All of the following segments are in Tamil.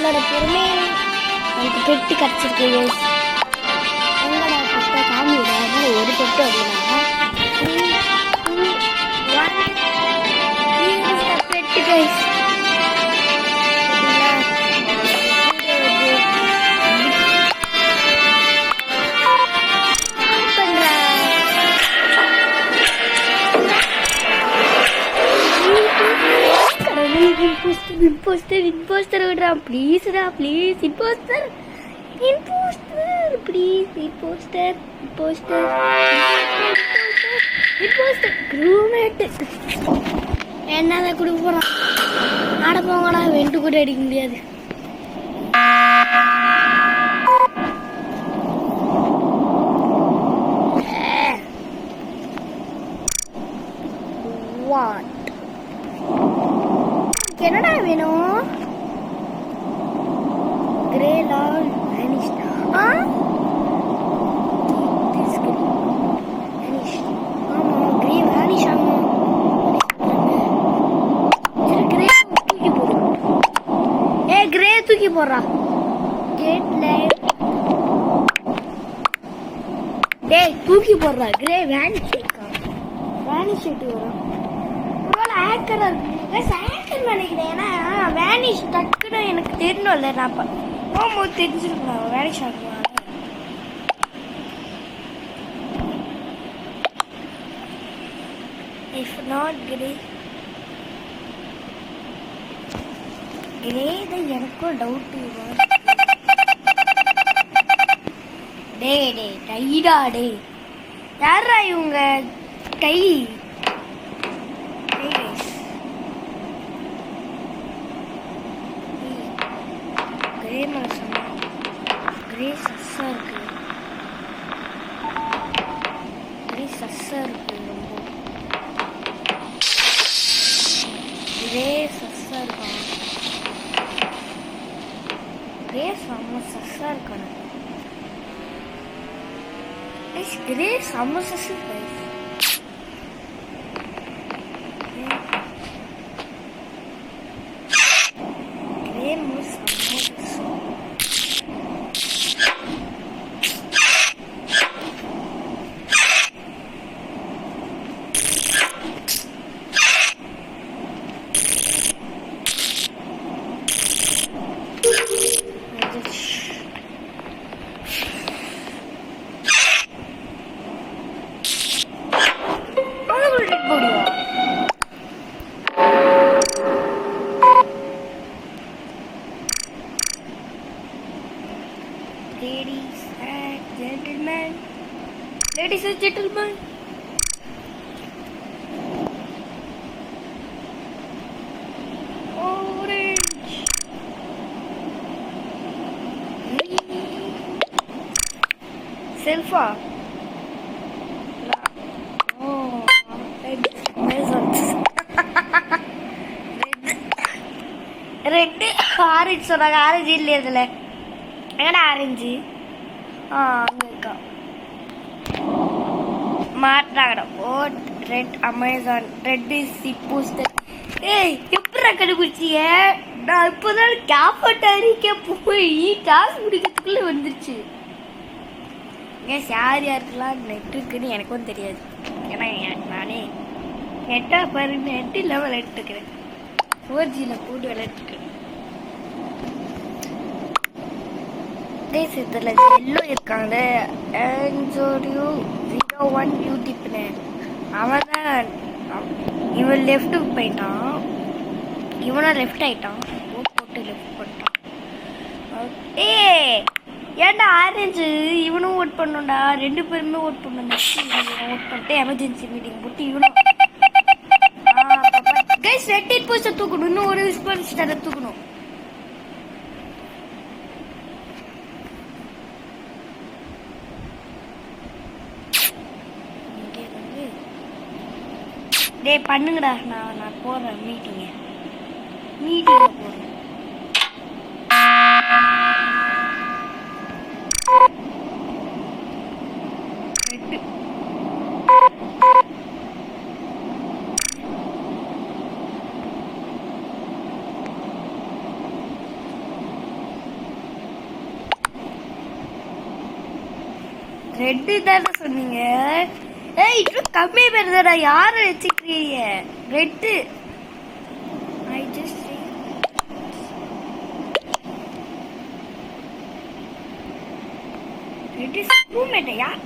உங்களோட பொறுமை எனக்கு பெட்டு கிடச்சிருக்கு. உங்களோட பெட்டை காமிவிட அதில் ஒரு பெட்டு அப்படின்னா பெட்டு கைஸ். இம்போஸ்டர் விடுறான். ப்ளீஸ்டா please impostor impostor please impostor impostor impostor crewmate என்னதான் கொடுக்க போகிறான். ஆட போங்கடா, வெண்டு கூட அடிக்க முடியாது. வாட் என்னடா வேணும்? Grey Lal vanished. ஆமா கிரே வேனிஷ் ஆகும். கிரே தூக்கி போடுறா. கிரே தூக்கி போடுறா. கேட்ல தூக்கி போடுறா. கிரே வேனிஷ் வேனிஷ் வரும். ஒருவேளை ஹேக்கரா இருக்கு நினைக்கிறேன். ஏன்னா வேனிஷ் டக்குன்னு எனக்கு தெரியணும்ல. நான் போகும்போது தெரிஞ்சிருக்கணும் வேனிஷ் ஆகுவாங்க. இஃப் நாட் கிரே தான் எனக்கும் டவுட். டே டைடா டே யாரா இவங்க? டை கிரே சஸ்ஸா இருக்கு. கிரே சஸ்ஸா இருக்கு. ரொம்ப கிரே சஸ்ஸா இருக்கான். கிரே செம்ம சஸ்ஸா இருக்கான. கிரே செம்ம sus. Ladies and gentlemen, orange, Silva, red, orange சொன்னாங்க. ஆரஞ்சு இல்லையா இதில்? எங்கடா ஆரஞ்சு? அங்கே இருக்கா மாட்டாங்கடா. Vote red Amazon red is impostor. எப்படா கண்டுபிடிச்சிய? நான் இப்போதான் கேப்பட்ட அறிக்கை போய் டாஸ் முடிக்கிறதுக்குள்ளே வந்துருச்சு. யார் யாருக்கெல்லாம் நெட் இருக்குன்னு எனக்கும் தெரியாது. ஏன்னா நானே நெட்டாக பாரு, நெட் இல்லாமல் விளையாட்டுருக்கிறேன். 4Gயில் போட்டு விளையாட்டுருக்கேன். இதில் எல்லோ இருக்காங்க. ஆன்சோடியோ 01 யூடிப்னு அவன் தான். இவன் லெஃப்ட்டுக்கு போயிட்டான். இவனும் லெஃப்ட் ஆகிட்டான். போட்டு லெஃப்ட் பண்ணிட்டான். ஏன்டா ஆரஞ்சு இவனும் ஓட் பண்ணோண்டா. 2 பேருமே ஓட் பண்ணோம். ஓட் பண்ணிட்டு எமர்ஜென்சி மீட்டிங் போட்டு இவனும் கைஸ் ரெட் போஸ்டர் தூக்கணும். இன்னும் ஒரு ஸ்டாரை தூக்கணும். டே பண்ணுங்கடா. நான் போகிறேன் மீட்டிங்க போகிறேன். ரெட்டு தானே சொன்னீங்க. ஏய் இன்னும் கம்மி பேர் தானே, யாரை வச்சுக்கிறீங்க? ரெட்டு. ஐ ஜஸ்ட் ரெட்டு ஸ்கூல்மேட்டா யார்?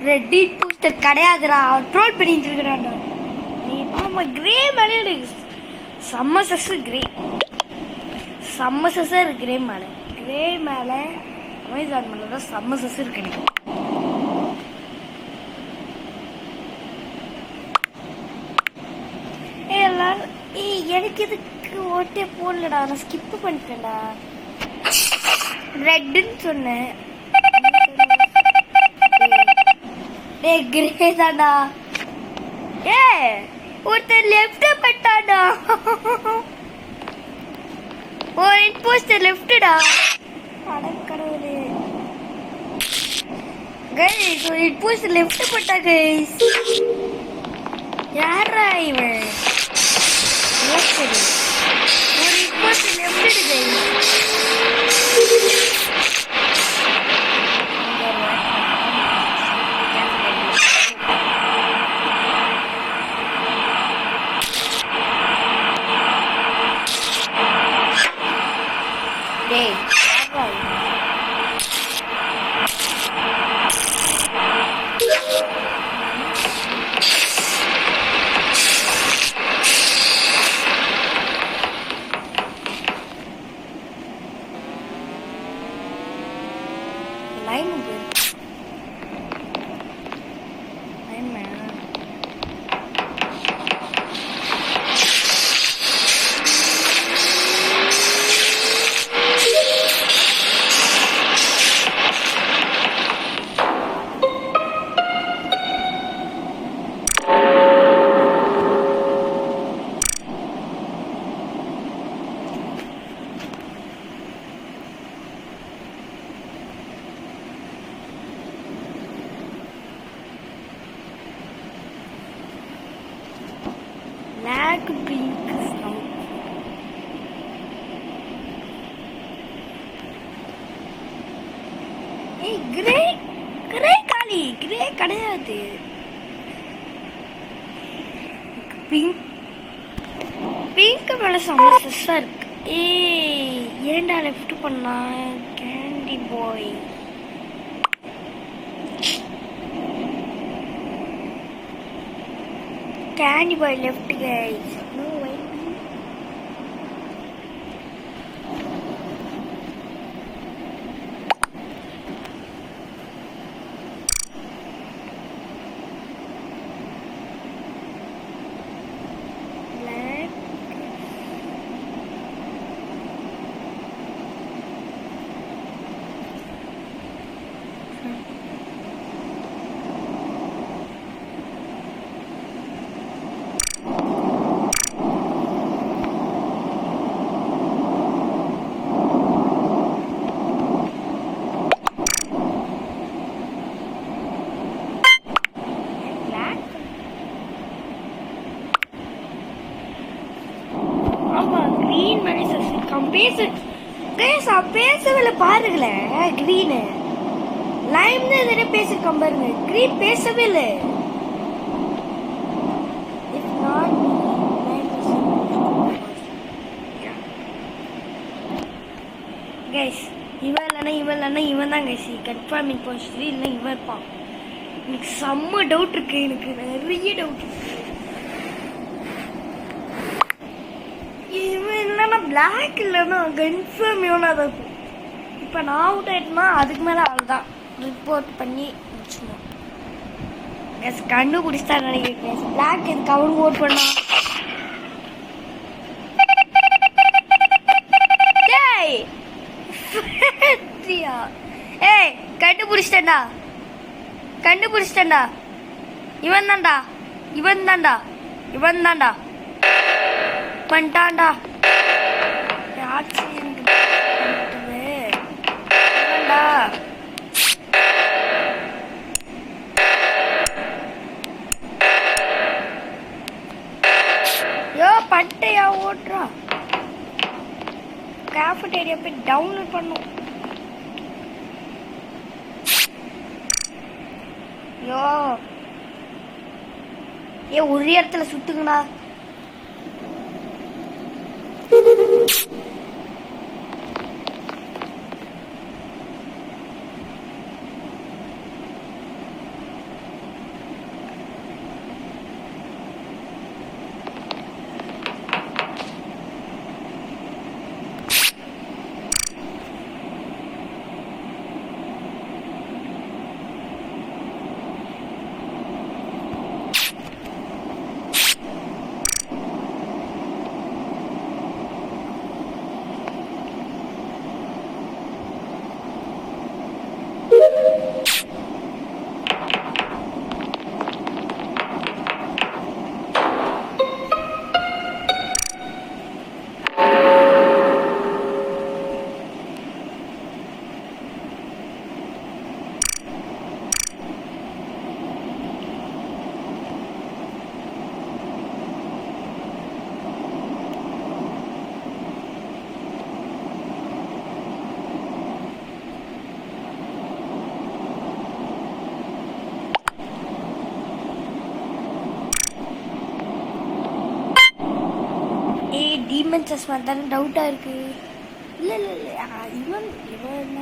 ரெட்டி பூஸ்டர் கிடையாதுடா, ட்ரோல் பண்ணிட்டு இருக்கிறான்டா நீ. ஆமா கிரே மேலே செம்ம சஸ், கிரே செம்ம சஸ்ஸா இருக்கு. கிரே மேலே, கிரே மேலே அமேசான் மேலே தான் செம்ம சஸ் இருக்கு எனக்கு. எல்லாரும் எனக்கு இதுக்கு ஓட்டே போடலடா, நான் ஸ்கிப் பண்ணிட்டேன்டா. ரெட்டுன்னு சொன்னேன். கிரே தானா? ஒருத்தர் லெஃப்ட் பட்டாடா. ஒரு போஸ்டர் லெஃப்ட்டா. அடக்கடவுளே கைஸ், ஒரு போஸ்டர் லெஃப்ட் பட்டா கைஸ். யாரா இவன்? ஒரு poster left guys. black pink snout. ஏய் கிரே கிரே காலி கிரே கிடையாது. பிங்க் பிங்க் மேல சமஸ்தா இருக்கு. ஏய் ஏன்டா லெஃப்ட் பண்ணா? கேண்டி பாய் Candy boy left guys. No wait. Black. பேசவில்லை பாருங்களேன். கிரீன் லைம் தான் பேசிருக்கோம் பாருங்க. கிரீன் பேசவே இல்லை. இவன் தான் கைஸ் கன்ஃபார்மிங் போஸ்ட். இல்லை இவன் இருப்பான். எனக்கு செம்ம டவுட் இருக்கு. எனக்கு நிறைய டவுட் இருக்கு. பிளாக் இல்லைன்னா கன்ஃபார்ம் இவனா தான் இருக்கும். இப்போ நான் அவுட் ஆயிட்டேன்னா அதுக்கு மேலே அவள் தான் ரிப்போர்ட் பண்ணி முடிச்சுடுவோம். எஸ் கண்டுபிடிச்சா நினைக்கிறேன். பிளாக் எதுக்கு அவனுக்கு ஓட் பண்ணா? ஏய் கண்டுபிடிச்சிட்டேன்டா கண்டுபிடிச்சிட்டேன்டா. இவன் தான்டா, இவன் தான்டா, இவன் தான்டா, பண்ணிட்டான்டா. இவன்டா. யோ பட்டையா ஓட்டுறா. கேஃபட்டேரியா போய் டவுன்லோட் பண்ணும். யோ ஏ ஒரு இடத்துல சுத்துங்கண்ணா. டீமன் சஸ்மா தானே டவுட்டா இருக்கு. இல்ல இல்ல இல்ல இவன் இவன்